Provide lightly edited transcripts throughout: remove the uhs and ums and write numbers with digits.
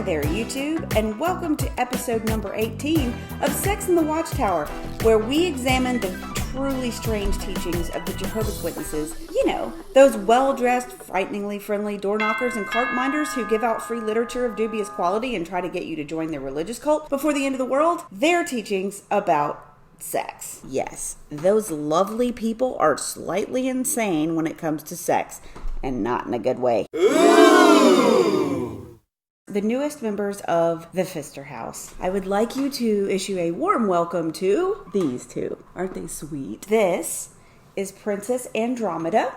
there, YouTube, and welcome to episode number 18 of Sex in the Watchtower, where we examine the truly strange teachings of the Jehovah's Witnesses. You know, those well-dressed, frighteningly friendly door knockers and cart minders who give out free literature of dubious quality and try to get you to join their religious cult before the end of the world. Their teachings about sex. Yes, those lovely people are slightly insane when it comes to sex, and not in a good way. The newest members of the Pfister House, I would like you to issue a warm welcome to these two. Aren't they sweet? This is Princess Andromeda.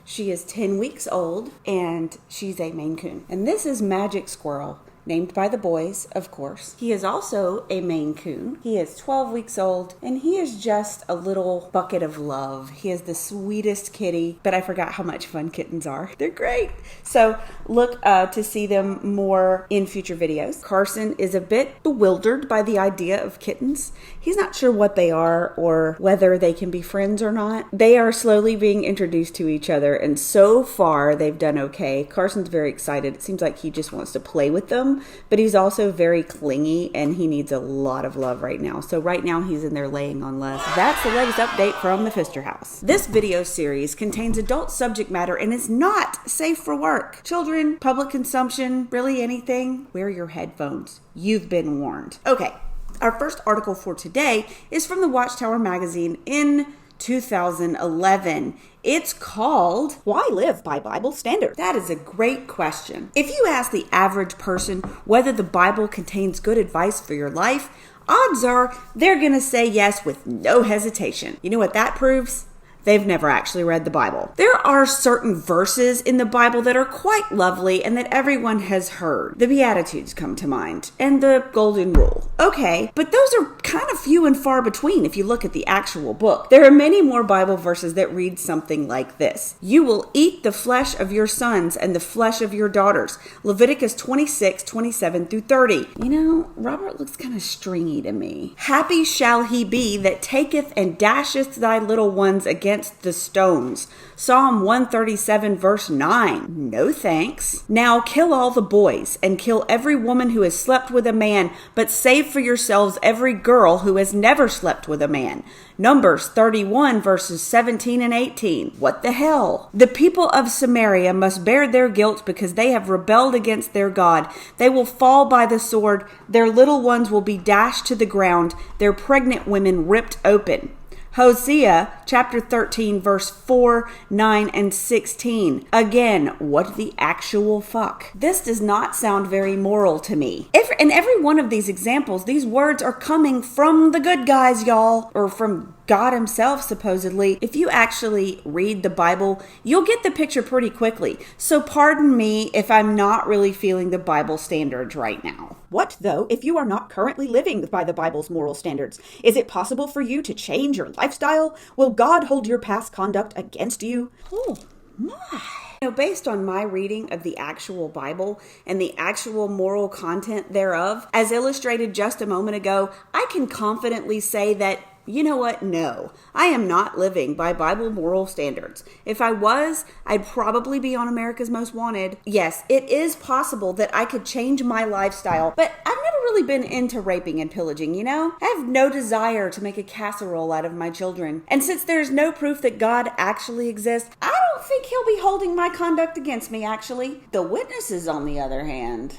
She is 10 weeks old, and she's a Maine Coon. And this is Magic Squirrel, named by the boys, of course. He is also a Maine Coon. He is 12 weeks old, and he is just a little bucket of love. He is the sweetest kitty, but I forgot how much fun kittens are. They're great. So look to see them more in future videos. Carson is a bit bewildered by the idea of kittens. He's not sure what they are or whether they can be friends or not. They are slowly being introduced to each other, and so far they've done okay. Carson's very excited. It seems like he just wants to play with them. But he's also very clingy and he needs a lot of love right now. So right now he's in there laying on less. That's the latest update from the Pfister House. This video series contains adult subject matter and is not safe for work. Children, public consumption, really anything, wear your headphones. You've been warned. Okay, our first article for today is from the Watchtower magazine in 2011. It's called, Why Live by Bible Standards? That is a great question. If you ask the average person whether the Bible contains good advice for your life, odds are they're going to say yes with no hesitation. You know what that proves? They've never actually read the Bible. There are certain verses in the Bible that are quite lovely and that everyone has heard. The Beatitudes come to mind, and the Golden Rule. Okay, but those are kind of few and far between if you look at the actual book. There are many more Bible verses that read something like this. You will eat the flesh of your sons and the flesh of your daughters. Leviticus 26, 27 through 30. You know, Robert looks kind of stringy to me. Happy shall he be that taketh and dasheth thy little ones against the stones. Psalm 137 verse 9. No thanks. Now kill all the boys and kill every woman who has slept with a man, but save for yourselves every girl who has never slept with a man. Numbers 31 verses 17 and 18. What the hell? The people of Samaria must bear their guilt because they have rebelled against their God. They will fall by the sword. Their little ones will be dashed to the ground. Their pregnant women ripped open. Hosea chapter 13 verse 4, 9, and 16. Again, what the actual fuck? This does not sound very moral to me. In every one of these examples, these words are coming from the good guys, y'all. Or from God himself, supposedly. If you actually read the Bible, you'll get the picture pretty quickly. So pardon me if I'm not really feeling the Bible standards right now. What, though, if you are not currently living by the Bible's moral standards? Is it possible for you to change your lifestyle? Will God hold your past conduct against you? Oh, my. You know, based on my reading of the actual Bible and the actual moral content thereof, as illustrated just a moment ago, I can confidently say that, you know what? No, I am not living by Bible moral standards. If I was, I'd probably be on America's Most Wanted. Yes, it is possible that I could change my lifestyle, but I've never really been into raping and pillaging, you know? I have no desire to make a casserole out of my children. And since there's no proof that God actually exists, I don't think he'll be holding my conduct against me, actually. The witnesses, on the other hand.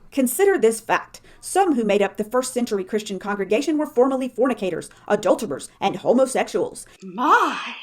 Consider this fact. Some who made up the first century Christian congregation were formerly fornicators, adulterers, and homosexuals. My!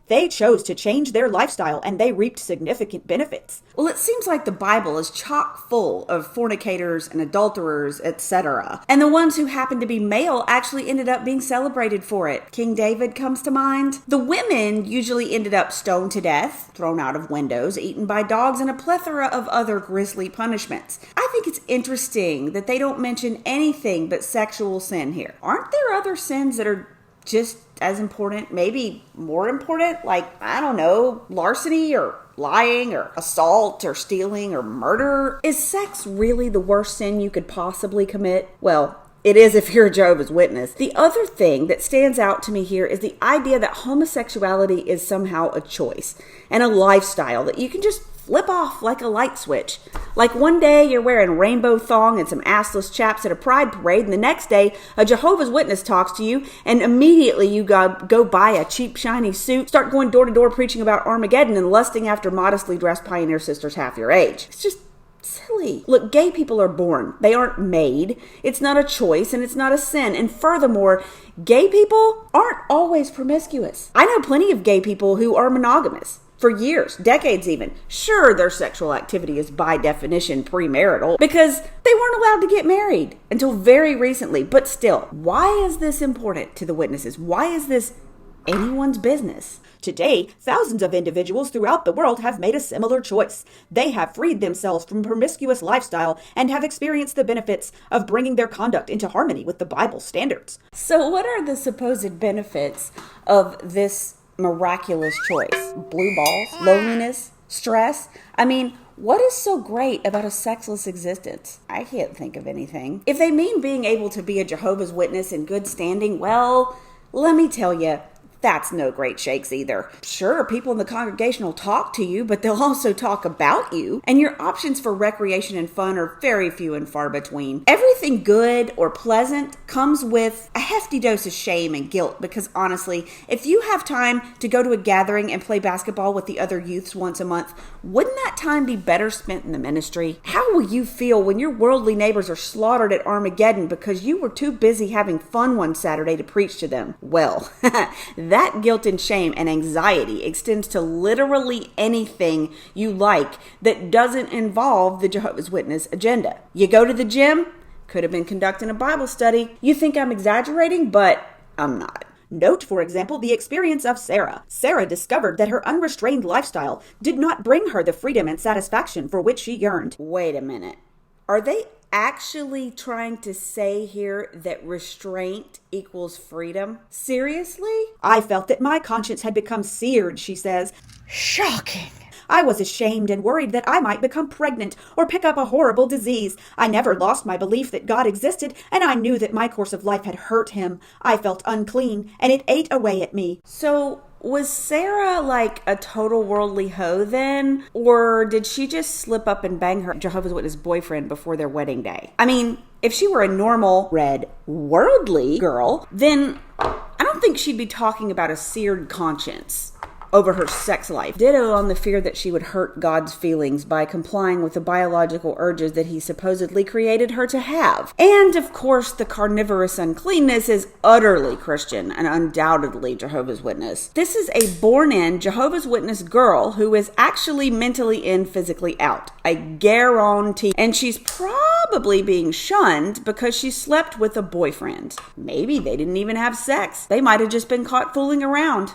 They chose to change their lifestyle and they reaped significant benefits. Well, it seems like the Bible is chock full of fornicators and adulterers, etc. And the ones who happened to be male actually ended up being celebrated for it. King David comes to mind. The women usually ended up stoned to death, thrown out of windows, eaten by dogs, and a plethora of other grisly punishments. I think it's interesting that they don't mention anything but sexual sin here. Aren't there other sins that are just as important, maybe more important, like, I don't know, larceny or lying or assault or stealing or murder? Is sex really the worst sin you could possibly commit? Well, it is if you're a Jehovah's Witness. The other thing that stands out to me here is the idea that homosexuality is somehow a choice and a lifestyle that you can just flip off like a light switch. Like one day you're wearing rainbow thong and some assless chaps at a pride parade, and the next day a Jehovah's Witness talks to you, and immediately you go buy a cheap shiny suit, start going door to door preaching about Armageddon and lusting after modestly dressed pioneer sisters half your age. It's just silly. Look, gay people are born. They aren't made. It's not a choice and it's not a sin. And furthermore, gay people aren't always promiscuous. I know plenty of gay people who are monogamous for years, decades even. Sure, their sexual activity is by definition premarital because they weren't allowed to get married until very recently. But still, why is this important to the witnesses? Why is this anyone's business? Today, thousands of individuals throughout the world have made a similar choice. They have freed themselves from promiscuous lifestyle and have experienced the benefits of bringing their conduct into harmony with the Bible standards. So what are the supposed benefits of this miraculous choice? Blue balls, loneliness, stress? I mean, what is so great about a sexless existence? I can't think of anything. If they mean being able to be a Jehovah's Witness in good standing, well, let me tell you, that's no great shakes either. Sure, people in the congregation will talk to you, but they'll also talk about you. And your options for recreation and fun are very few and far between. Everything good or pleasant comes with a hefty dose of shame and guilt because honestly, if you have time to go to a gathering and play basketball with the other youths once a month, wouldn't that time be better spent in the ministry? How will you feel when your worldly neighbors are slaughtered at Armageddon because you were too busy having fun one Saturday to preach to them? Well, that guilt and shame and anxiety extends to literally anything you like that doesn't involve the Jehovah's Witness agenda. You go to the gym, could have been conducting a Bible study. You think I'm exaggerating, but I'm not. Note, for example, the experience of Sarah. Sarah discovered that her unrestrained lifestyle did not bring her the freedom and satisfaction for which she yearned. Wait a minute. Are they actually trying to say here that restraint equals freedom? Seriously? I felt that my conscience had become seared, she says. Shocking. I was ashamed and worried that I might become pregnant or pick up a horrible disease. I never lost my belief that God existed, and I knew that my course of life had hurt him. I felt unclean, and it ate away at me. So was Sarah like a total worldly hoe then? Or did she just slip up and bang her Jehovah's Witness boyfriend before their wedding day? I mean, if she were a normal, red, worldly girl, then I don't think she'd be talking about a seared conscience over her sex life. Ditto on the fear that she would hurt God's feelings by complying with the biological urges that he supposedly created her to have. And of course, the carnivorous uncleanness is utterly Christian and undoubtedly Jehovah's Witness. This is a born-in Jehovah's Witness girl who is actually mentally in, physically out. I guarantee. And she's probably being shunned because she slept with a boyfriend. Maybe they didn't even have sex. They might have just been caught fooling around.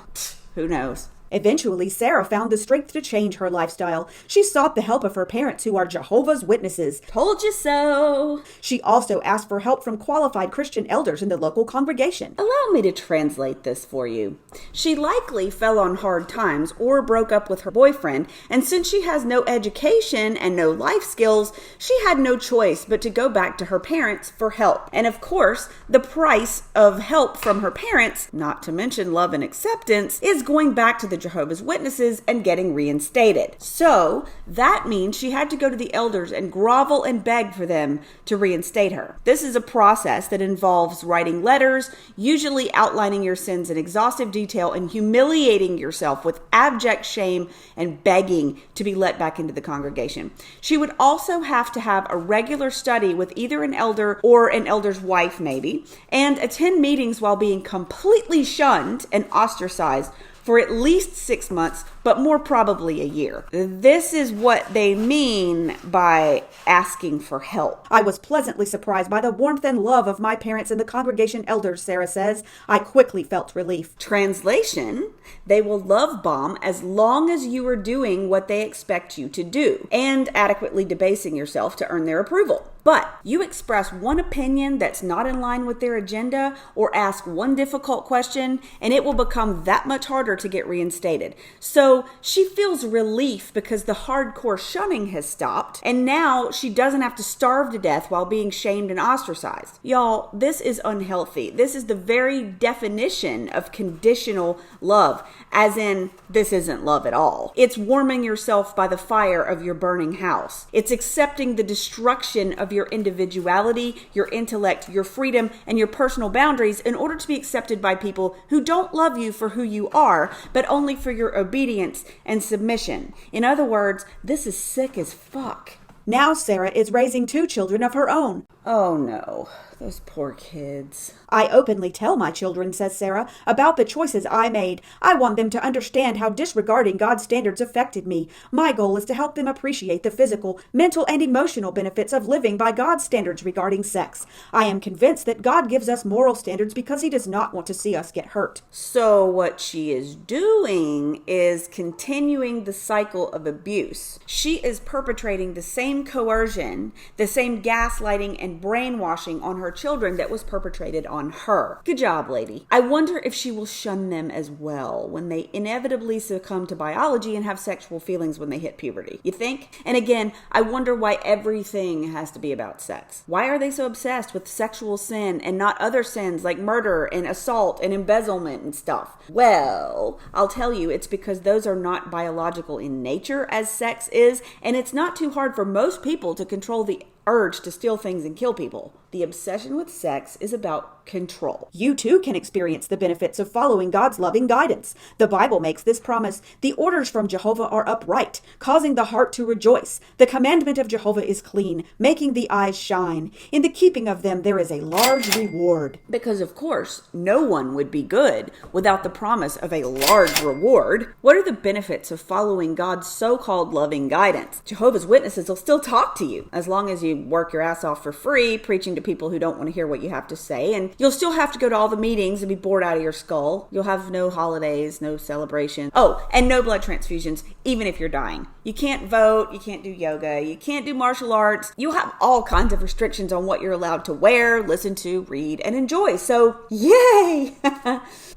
Who knows? Eventually, Sarah found the strength to change her lifestyle. She sought the help of her parents, who are Jehovah's Witnesses. Told you so. She also asked for help from qualified Christian elders in the local congregation. Allow me to translate this for you. She likely fell on hard times or broke up with her boyfriend, and since she has no education and no life skills, she had no choice but to go back to her parents for help. And of course, the price of help from her parents, not to mention love and acceptance, is going back to the Jehovah's Witnesses and getting reinstated. So that means she had to go to the elders and grovel and beg for them to reinstate her. This is a process that involves writing letters, usually outlining your sins in exhaustive detail and humiliating yourself with abject shame and begging to be let back into the congregation. She would also have to have a regular study with either an elder or an elder's wife maybe, and attend meetings while being completely shunned and ostracized for at least 6 months, but more probably a year. This is what they mean by asking for help. I was pleasantly surprised by the warmth and love of my parents and the congregation elders, Sarah says. I quickly felt relief. Translation, they will love bomb as long as you are doing what they expect you to do and adequately debasing yourself to earn their approval. But you express one opinion that's not in line with their agenda or ask one difficult question, and it will become that much harder to get reinstated. So So she feels relief because the hardcore shunning has stopped, and now she doesn't have to starve to death while being shamed and ostracized. Y'all, this is unhealthy. This is the very definition of conditional love, as in, this isn't love at all. It's warming yourself by the fire of your burning house. It's accepting the destruction of your individuality, your intellect, your freedom, and your personal boundaries in order to be accepted by people who don't love you for who you are, but only for your obedience and submission. In other words, this is sick as fuck. Now Sarah is raising 2 children of her own. Oh no, those poor kids. I openly tell my children, says Sarah, about the choices I made. I want them to understand how disregarding God's standards affected me. My goal is to help them appreciate the physical, mental, and emotional benefits of living by God's standards regarding sex. I am convinced that God gives us moral standards because he does not want to see us get hurt. So what she is doing is continuing the cycle of abuse. She is perpetrating the same coercion, the same gaslighting and brainwashing on her children that was perpetrated on her. Good job, lady. I wonder if she will shun them as well when they inevitably succumb to biology and have sexual feelings when they hit puberty. You think? And again, I wonder why everything has to be about sex. Why are they so obsessed with sexual sin and not other sins like murder and assault and embezzlement and stuff? Well, I'll tell you, it's because those are not biological in nature as sex is, and it's not too hard for most people to control the urge to steal things and kill people. The obsession with sex is about control. You too can experience the benefits of following God's loving guidance. The Bible makes this promise. The orders from Jehovah are upright, causing the heart to rejoice. The commandment of Jehovah is clean, making the eyes shine. In the keeping of them there is a large reward. Because of course, no one would be good without the promise of a large reward. What are the benefits of following God's so-called loving guidance? Jehovah's Witnesses will still talk to you as long as you work your ass off for free, preaching to people who don't want to hear what you have to say, and you'll still have to go to all the meetings and be bored out of your skull. You'll have no holidays, no celebration. Oh, and no blood transfusions, even if you're dying. You can't vote, you can't do yoga, you can't do martial arts. You'll have all kinds of restrictions on what you're allowed to wear, listen to, read, and enjoy. So, yay!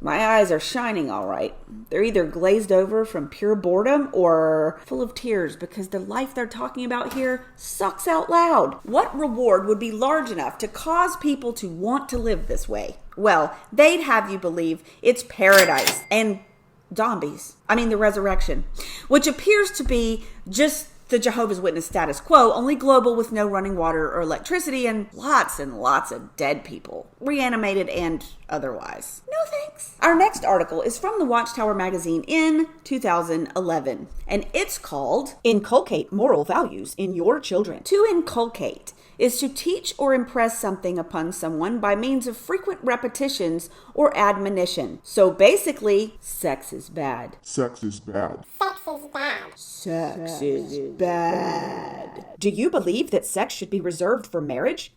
My eyes are shining all right. They're either glazed over from pure boredom or full of tears because the life they're talking about here sucks out loud. What reward would be large enough to cause people to want to live this way? Well, they'd have you believe it's paradise and zombies. I mean, the resurrection, which appears to be just the Jehovah's Witness status quo, only global with no running water or electricity and lots of dead people, reanimated and otherwise. No thanks. Our next article is from the Watchtower magazine in 2011, and it's called Inculcate Moral Values in Your Children. To inculcate is to teach or impress something upon someone by means of frequent repetitions or admonition. So basically, sex is bad. Sex is bad. Sex is bad. Sex is bad. Do you believe that sex should be reserved for marriage?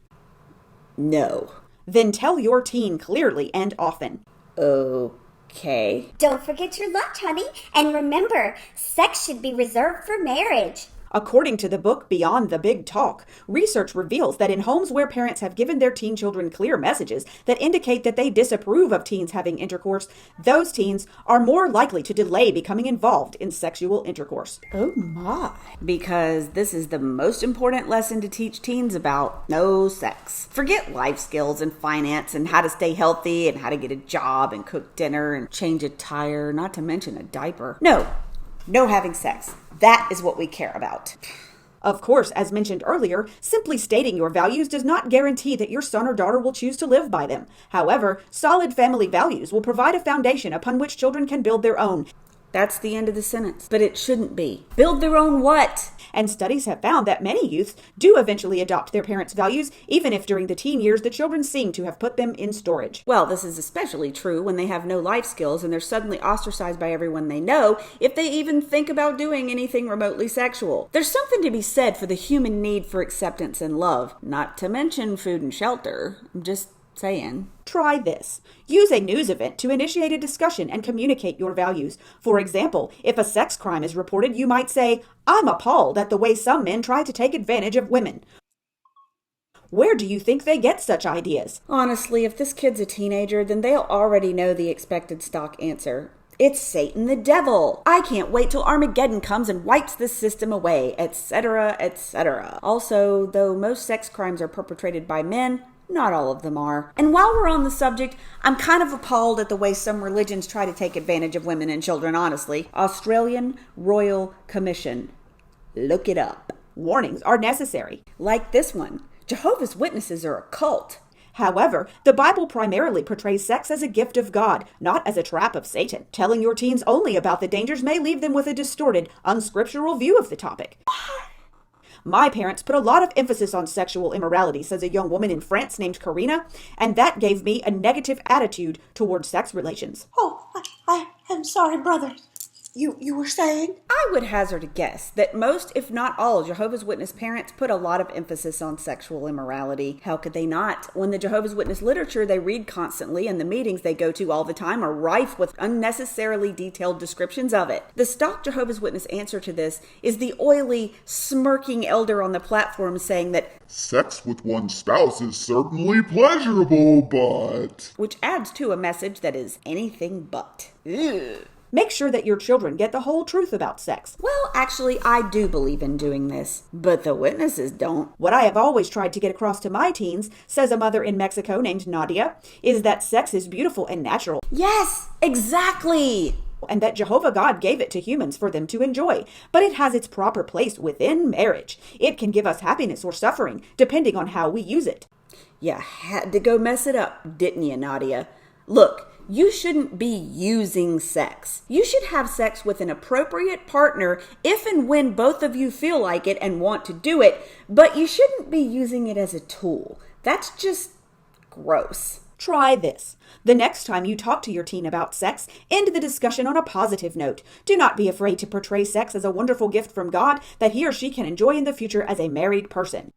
No. Then tell your teen clearly and often. Okay. Don't forget your lunch, honey. And remember, sex should be reserved for marriage. According to the book Beyond the Big Talk, research reveals that in homes where parents have given their teen children clear messages that indicate that they disapprove of teens having intercourse, those teens are more likely to delay becoming involved in sexual intercourse. Oh my. Because this is the most important lesson to teach teens about: no sex. Forget life skills and finance and how to stay healthy and how to get a job and cook dinner and change a tire, not to mention a diaper. No having sex. That is what we care about. Of course, as mentioned earlier, simply stating your values does not guarantee that your son or daughter will choose to live by them. However, solid family values will provide a foundation upon which children can build their own. That's the end of the sentence. But it shouldn't be. Build their own what? And studies have found that many youths do eventually adopt their parents' values, even if during the teen years the children seem to have put them in storage. Well, this is especially true when they have no life skills and they're suddenly ostracized by everyone they know, if they even think about doing anything remotely sexual. There's something to be said for the human need for acceptance and love, not to mention food and shelter. I'm just saying. Try this. Use a news event to initiate a discussion and communicate your values. For example, if a sex crime is reported, you might say, "I'm appalled at the way some men try to take advantage of women." Where do you think they get such ideas? Honestly, if this kid's a teenager, then they'll already know the expected stock answer. It's Satan the devil. I can't wait till Armageddon comes and wipes this system away, etc., etc. Also, though most sex crimes are perpetrated by men, not all of them are. And while we're on the subject, I'm kind of appalled at the way some religions try to take advantage of women and children, honestly. Australian Royal Commission. Look it up. Warnings are necessary. Like this one. Jehovah's Witnesses are a cult. However, the Bible primarily portrays sex as a gift of God, not as a trap of Satan. Telling your teens only about the dangers may leave them with a distorted, unscriptural view of the topic. My parents put a lot of emphasis on sexual immorality, says a young woman in France named Karina, and that gave me a negative attitude towards sex relations. Oh, I am sorry, brother. You were saying? I would hazard a guess that most, if not all, Jehovah's Witness parents put a lot of emphasis on sexual immorality. How could they not? When the Jehovah's Witness literature they read constantly and the meetings they go to all the time are rife with unnecessarily detailed descriptions of it. The stock Jehovah's Witness answer to this is the oily, smirking elder on the platform saying that sex with one's spouse is certainly pleasurable, but... which adds to a message that is anything but. Ugh. Make sure that your children get the whole truth about sex. Well, actually, I do believe in doing this, but the witnesses don't. What I have always tried to get across to my teens, says a mother in Mexico named Nadia, is that sex is beautiful and natural. Yes, exactly. And that Jehovah God gave it to humans for them to enjoy, but it has its proper place within marriage. It can give us happiness or suffering, depending on how we use it. You had to go mess it up, didn't you, Nadia? Look, you shouldn't be using sex. You should have sex with an appropriate partner if and when both of you feel like it and want to do it, but you shouldn't be using it as a tool. That's just gross. Try this. The next time you talk to your teen about sex, end the discussion on a positive note. Do not be afraid to portray sex as a wonderful gift from God that he or she can enjoy in the future as a married person.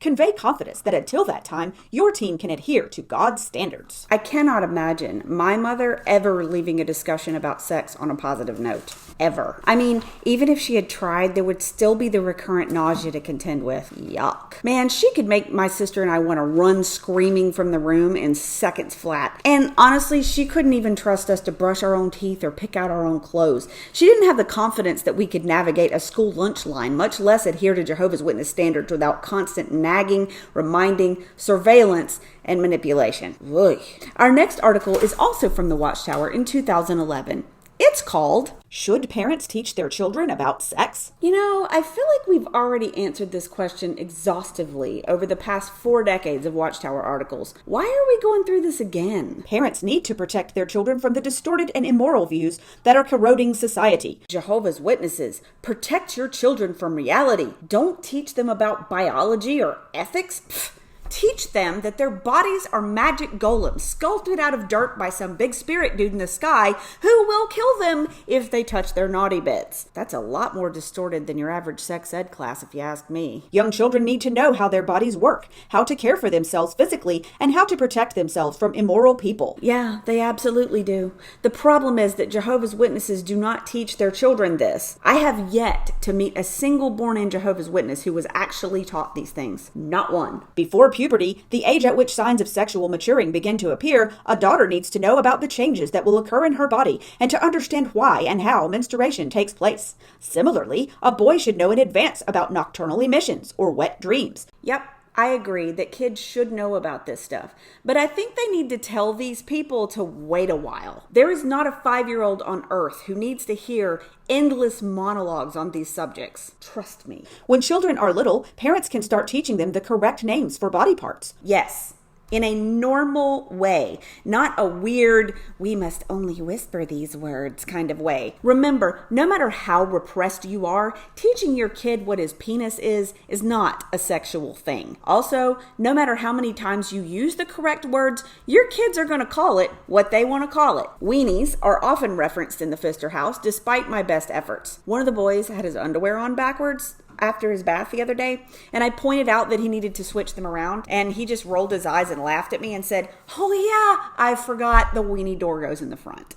Convey confidence that until that time, your teen can adhere to God's standards. I cannot imagine my mother ever leaving a discussion about sex on a positive note. Ever. I mean, even if she had tried, there would still be the recurrent nausea to contend with. Yuck. Man, she could make my sister and I want to run screaming from the room in seconds flat. And honestly, she couldn't even trust us to brush our own teeth or pick out our own clothes. She didn't have the confidence that we could navigate a school lunch line, much less adhere to Jehovah's Witness standards without constant nagging, reminding, surveillance, and manipulation. Ugh. Our next article is also from the Watchtower in 2011. It's called, Should Parents Teach Their Children About Sex? You know, I feel like we've already answered this question exhaustively over the past 4 decades of Watchtower articles. Why are we going through this again? Parents need to protect their children from the distorted and immoral views that are corroding society. Jehovah's Witnesses, protect your children from reality. Don't teach them about biology or ethics. Pfft. Teach them that their bodies are magic golems sculpted out of dirt by some big spirit dude in the sky who will kill them if they touch their naughty bits. That's a lot more distorted than your average sex ed class, if you ask me. Young children need to know how their bodies work, how to care for themselves physically, and how to protect themselves from immoral people. Yeah, they absolutely do. The problem is that Jehovah's Witnesses do not teach their children this. I have yet to meet a single born-in Jehovah's Witness who was actually taught these things. Not one. Before puberty, the age at which signs of sexual maturing begin to appear, a daughter needs to know about the changes that will occur in her body and to understand why and how menstruation takes place. Similarly, a boy should know in advance about nocturnal emissions or wet dreams. Yep. I agree that kids should know about this stuff, but I think they need to tell these people to wait a while. There is not a 5-year-old on earth who needs to hear endless monologues on these subjects. Trust me. When children are little, parents can start teaching them the correct names for body parts. Yes. In a normal way, not a weird, we must only whisper these words kind of way. Remember, no matter how repressed you are, teaching your kid what his penis is not a sexual thing. Also, no matter how many times you use the correct words, your kids are going to call it what they want to call it. Weenies are often referenced in the Pfister house, despite my best efforts. One of the boys had his underwear on backwards after his bath the other day, and I pointed out that he needed to switch them around, and he just rolled his eyes and laughed at me and said, "Oh yeah, I forgot the weenie door goes in the front."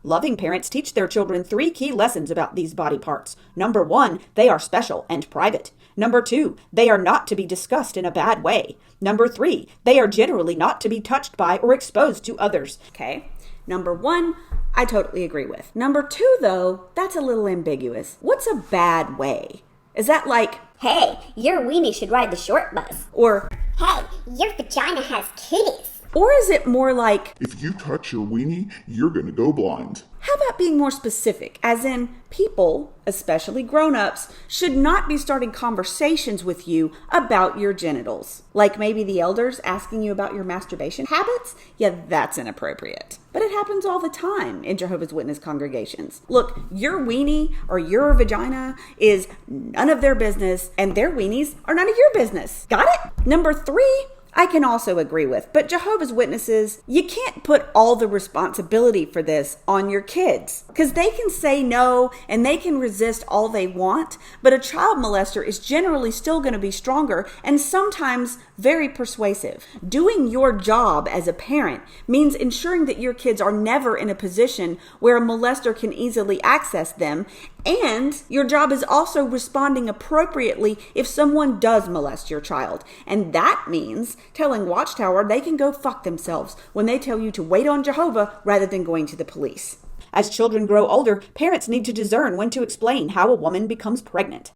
Loving parents teach their children 3 key lessons about these body parts. Number 1, they are special and private. Number 2, they are not to be discussed in a bad way. Number 3, they are generally not to be touched by or exposed to others. Okay. Number 1, I totally agree with. Number 2, though, that's a little ambiguous. What's a bad way? Is that like, Hey, your weenie should ride the short bus. or Hey, your vagina has kitties. Or is it more like, If you touch your weenie, you're gonna go blind. how about being more specific? As in, people, especially grown-ups, should not be starting conversations with you about your genitals. Like maybe the elders asking you about your masturbation habits? Yeah, that's inappropriate. But it happens all the time in Jehovah's Witness congregations. Look, your weenie or your vagina is none of their business, and their weenies are none of your business. Got it? Number 3, I can also agree with, but Jehovah's Witnesses, you can't put all the responsibility for this on your kids, because they can say no and they can resist all they want, but a child molester is generally still going to be stronger and sometimes very persuasive. Doing your job as a parent means ensuring that your kids are never in a position where a molester can easily access them, and your job is also responding appropriately if someone does molest your child. And that means telling Watchtower they can go fuck themselves when they tell you to wait on Jehovah rather than going to the police. As children grow older, parents need to discern when to explain how a woman becomes pregnant.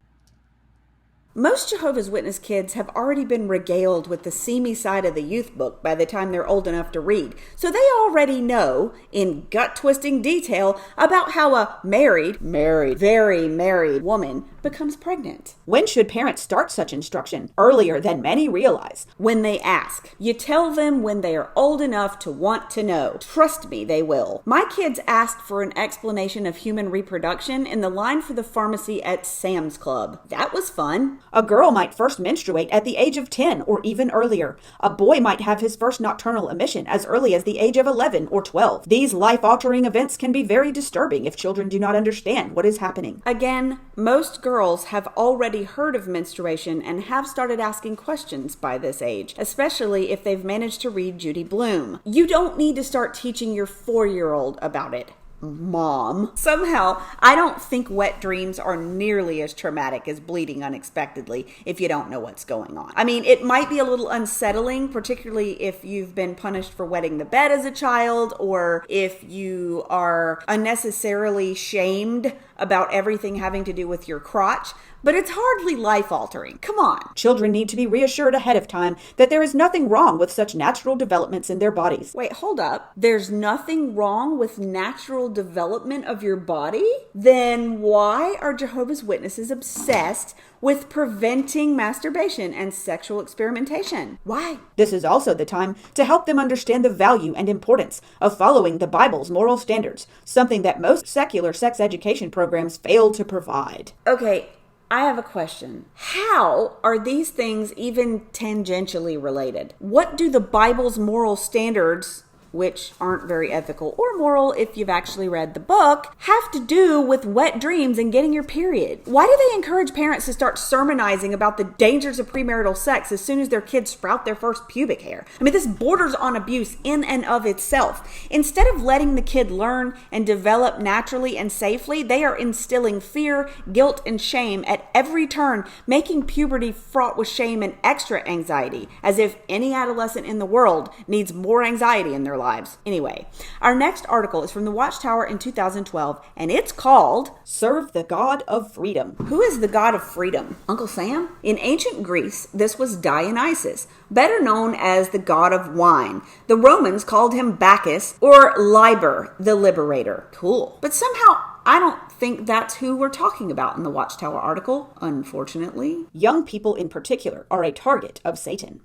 Most Jehovah's Witness kids have already been regaled with the seamy side of the youth book by the time they're old enough to read, so they already know, in gut-twisting detail, about how a very married woman becomes pregnant. When should parents start such instruction? Earlier than many realize. When they ask. You tell them when they are old enough to want to know. Trust me, they will. My kids asked for an explanation of human reproduction in the line for the pharmacy at Sam's Club. That was fun. A girl might first menstruate at the age of 10 or even earlier. A boy might have his first nocturnal emission as early as the age of 11 or 12. These life-altering events can be very disturbing if children do not understand what is happening. Again, most girls have already heard of menstruation and have started asking questions by this age, especially if they've managed to read Judy Blume. You don't need to start teaching your 4-year-old about it, Mom. Somehow, I don't think wet dreams are nearly as traumatic as bleeding unexpectedly if you don't know what's going on. I mean, it might be a little unsettling, particularly if you've been punished for wetting the bed as a child, or if you are unnecessarily shamed about everything having to do with your crotch, but it's hardly life-altering. Come on. Children need to be reassured ahead of time that there is nothing wrong with such natural developments in their bodies. Wait, hold up. There's nothing wrong with natural development of your body? Then why are Jehovah's Witnesses obsessed with preventing masturbation and sexual experimentation? Why? This is also the time to help them understand the value and importance of following the Bible's moral standards, something that most secular sex education programs fail to provide. Okay, I have a question. How are these things even tangentially related? What do the Bible's moral standards, which aren't very ethical or moral if you've actually read the book, have to do with wet dreams and getting your period? Why do they encourage parents to start sermonizing about the dangers of premarital sex as soon as their kids sprout their first pubic hair? I mean, this borders on abuse in and of itself. Instead of letting the kid learn and develop naturally and safely, they are instilling fear, guilt, and shame at every turn, making puberty fraught with shame and extra anxiety, as if any adolescent in the world needs more anxiety in their lives. Anyway, our next article is from the Watchtower in 2012, and it's called Serve the God of Freedom. Who is the God of Freedom? Uncle Sam? In ancient Greece, this was Dionysus, better known as the god of wine. The Romans called him Bacchus or Liber, the liberator. Cool. But somehow, I don't think that's who we're talking about in the Watchtower article, unfortunately. Young people in particular are a target of Satan.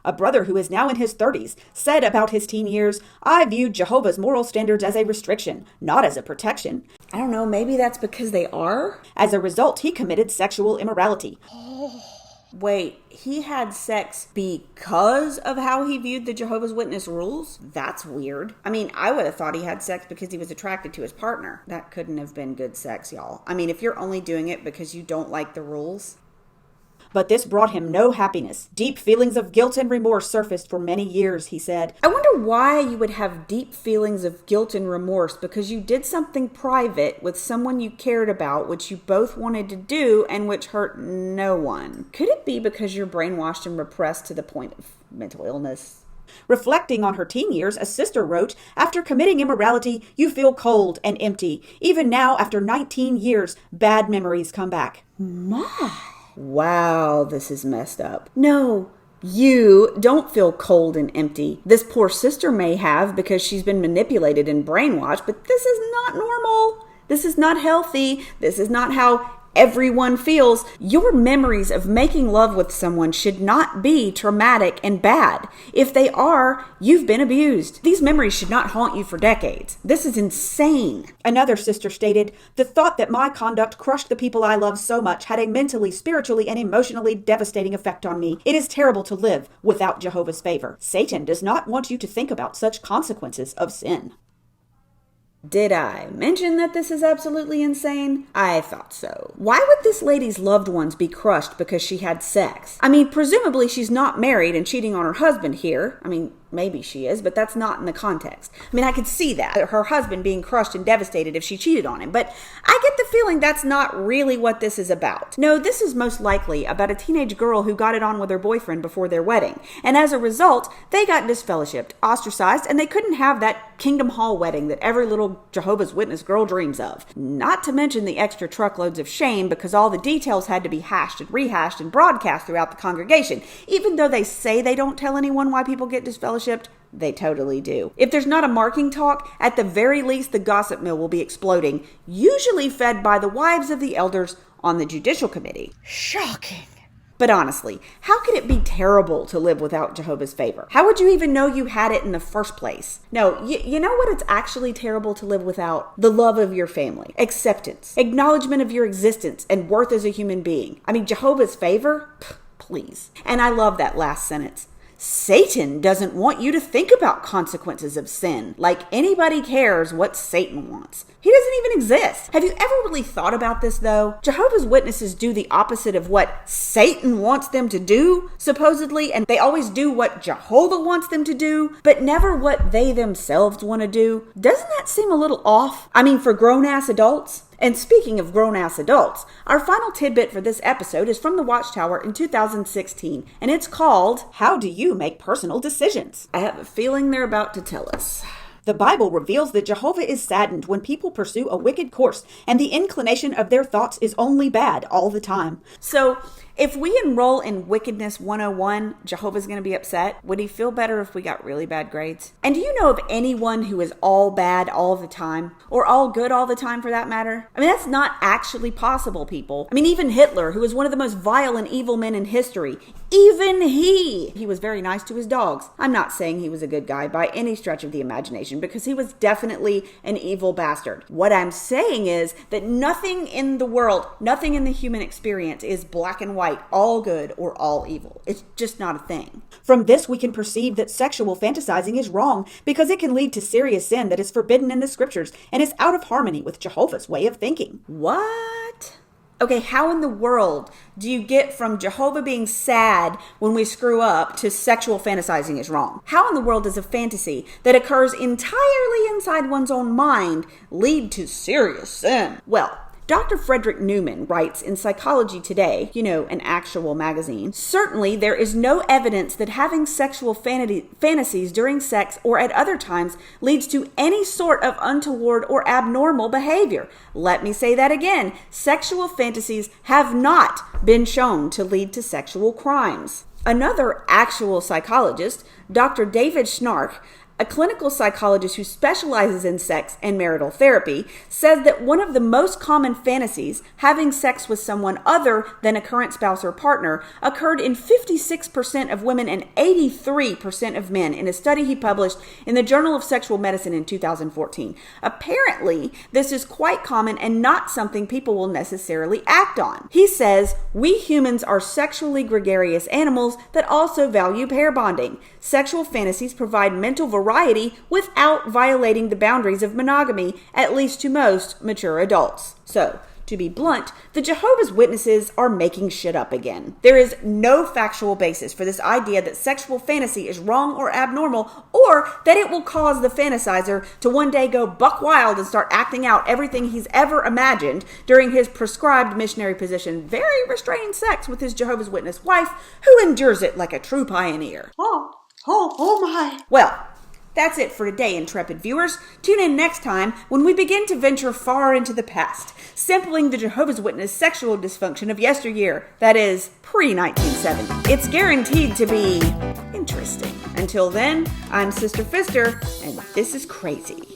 A brother who is now in his 30s said about his teen years, "I viewed Jehovah's moral standards as a restriction, not as a protection." I don't know, maybe that's because they are? As a result, he committed sexual immorality. Wait, he had sex because of how he viewed the Jehovah's Witness rules? That's weird. I mean, I would have thought he had sex because he was attracted to his partner. That couldn't have been good sex, y'all. I mean, if you're only doing it because you don't like the rules. But this brought him no happiness. Deep feelings of guilt and remorse surfaced for many years, he said. I wonder why you would have deep feelings of guilt and remorse because you did something private with someone you cared about, which you both wanted to do and which hurt no one. Could it be because you're brainwashed and repressed to the point of mental illness? Reflecting on her teen years, a sister wrote, "After committing immorality, you feel cold and empty. Even now, after 19 years, bad memories come back." Wow, this is messed up. No, you don't feel cold and empty. This poor sister may have because she's been manipulated and brainwashed, but this is not normal. This is not healthy. This is not how everyone feels. Your memories of making love with someone should not be traumatic and bad. If they are, you've been abused. These memories should not haunt you for decades. This is insane. Another sister stated, "The thought that my conduct crushed the people I love so much had a mentally, spiritually, and emotionally devastating effect on me. It is terrible to live without Jehovah's favor. Satan does not want you to think about such consequences of sin." Did I mention that this is absolutely insane? I thought so. Why would this lady's loved ones be crushed because she had sex? I mean, presumably she's not married and cheating on her husband here. I mean, maybe she is, but that's not in the context. I mean, I could see that, her husband being crushed and devastated if she cheated on him, but I get the feeling that's not really what this is about. No, this is most likely about a teenage girl who got it on with her boyfriend before their wedding, and as a result, they got disfellowshipped, ostracized, and they couldn't have that Kingdom Hall wedding that every little Jehovah's Witness girl dreams of. Not to mention the extra truckloads of shame because all the details had to be hashed and rehashed and broadcast throughout the congregation. Even though they say they don't tell anyone why people get disfellowshipped, they totally do. If there's not a marking talk, at the very least the gossip mill will be exploding, usually fed by the wives of the elders on the judicial committee. Shocking. But honestly, how could it be terrible to live without Jehovah's favor? How would you even know you had it in the first place? No, you know what it's actually terrible to live without? The love of your family, acceptance, acknowledgement of your existence and worth as a human being. I mean, Jehovah's favor? Please. And I love that last sentence. Satan doesn't want you to think about consequences of sin, like anybody cares what Satan wants. He doesn't even exist. Have you ever really thought about this, though? Jehovah's Witnesses do the opposite of what Satan wants them to do, supposedly, and they always do what Jehovah wants them to do, but never what they themselves want to do. Doesn't that seem a little off? I mean, for grown-ass adults? And speaking of grown-ass adults, our final tidbit for this episode is from the Watchtower in 2016, and it's called, "How do you make personal decisions?" I have a feeling they're about to tell us. The Bible reveals that Jehovah is saddened when people pursue a wicked course, and the inclination of their thoughts is only bad all the time. So, if we enroll in Wickedness 101, Jehovah's going to be upset. Would he feel better if we got really bad grades? And do you know of anyone who is all bad all the time? Or all good all the time, for that matter? I mean, that's not actually possible, people. I mean, even Hitler, who was one of the most vile and evil men in history, even he was very nice to his dogs. I'm not saying he was a good guy by any stretch of the imagination, because he was definitely an evil bastard. What I'm saying is that nothing in the world, nothing in the human experience is black and white, all good or all evil. It's just not a thing. From this, we can perceive that sexual fantasizing is wrong because it can lead to serious sin that is forbidden in the scriptures and is out of harmony with Jehovah's way of thinking. What? Okay, how in the world do you get from Jehovah being sad when we screw up to sexual fantasizing is wrong? How in the world does a fantasy that occurs entirely inside one's own mind lead to serious sin? Well, Dr. Frederick Newman writes in Psychology Today, an actual magazine, "Certainly there is no evidence that having sexual fantasies during sex or at other times leads to any sort of untoward or abnormal behavior." Let me say that again. Sexual fantasies have not been shown to lead to sexual crimes. Another actual psychologist, Dr. David Schnarch, a clinical psychologist who specializes in sex and marital therapy, says that one of the most common fantasies, having sex with someone other than a current spouse or partner, occurred in 56% of women and 83% of men in a study he published in the Journal of Sexual Medicine in 2014. Apparently, this is quite common and not something people will necessarily act on. He says, "We humans are sexually gregarious animals that also value pair bonding. Sexual fantasies provide mental variety without violating the boundaries of monogamy, at least to most mature adults." So, to be blunt, the Jehovah's Witnesses are making shit up again. There is no factual basis for this idea that sexual fantasy is wrong or abnormal, or that it will cause the fantasizer to one day go buck wild and start acting out everything he's ever imagined during his prescribed missionary position, very restrained sex with his Jehovah's Witness wife, who endures it like a true pioneer. Oh, Oh my. Well, that's it for today, intrepid viewers. Tune in next time when we begin to venture far into the past, sampling the Jehovah's Witness sexual dysfunction of yesteryear, that is, pre-1970. It's guaranteed to be interesting. Until then, I'm Sister Fister, and this is crazy.